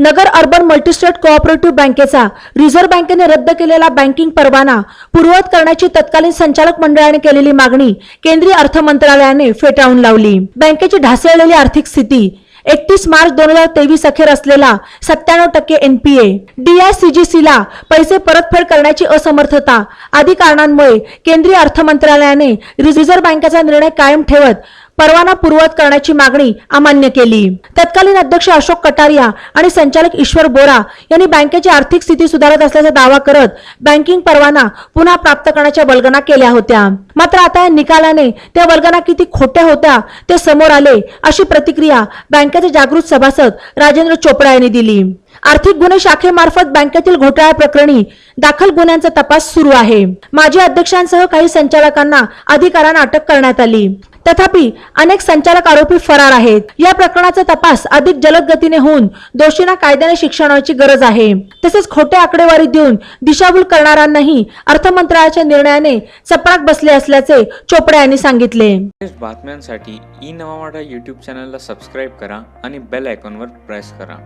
नगर urban multi-state cooperative बँकेचा reserve बँकेने रद्द केलेला बँकिंग परवाना पूर्ववत करण्याची तत्कालीन संचालक मंडळाने केलेली मागणी केंद्रीय अर्थ मंत्रालयाने फेटाळून लावली। बँकेची ढासळलेली आर्थिक स्थिती, 31 मार्च 2023 अखेर असलेला 97% NPA, DICGC ला पैसे परतफेड करण्याची असमर्थता आदी कारणांमुळे केंद्रीय अर्थ मंत्रालयाने रिझर्व्ह बँकेचा निर्णय कायम ठेवत परवाना पूर्ववत करण्याची मागणी अमान्य केली। तत्कालीन अध्यक्ष अशोक कटारिया आणि संचालक ईश्वर बोरा यांनी बँकेची आर्थिक स्थिती सुधारत असल्याचा दावा करत बँकिंग परवाना पुन्हा प्राप्त करण्याच्या वल्गना केल्या होत्या। मात्र आता या निकालाने त्या वल्गना किती खोट्या होत्या ते समोर आले, अशी प्रतिक्रिया बँकेचे जागृत सभासद राजेंद्र चोपडा यांनी दिली। आर्थिक गुन्हे शाखेमार्फत बँकेतील घोटाळा प्रकरणी दाखल गुन्ह्यांचा तपास सुरू आहे। माजी अध्यक्षांसह काही संचालकांना अधिकाऱ्यांना अटक करण्यात आली, तथापि अनेक संचालक आरोपी फरार आहेत। या प्रकरणाचा तपास अधिक जलद गतीने होऊन दोषींना कायद्याने शिक्षा होण्याची गरज आहे। तसेच खोटे आकडेवारी देऊन दिशाभूल करणाऱ्यांनाही अर्थ मंत्रालयाच्या निर्णयाने चपराक बसले असल्याचे चोपडा यांनी सांगितले। बातम्यांसाठी ई नवा मराठा YouTube चॅनलला सबस्क्राइब करा आणि बेल आयकॉनवर प्रेस करा।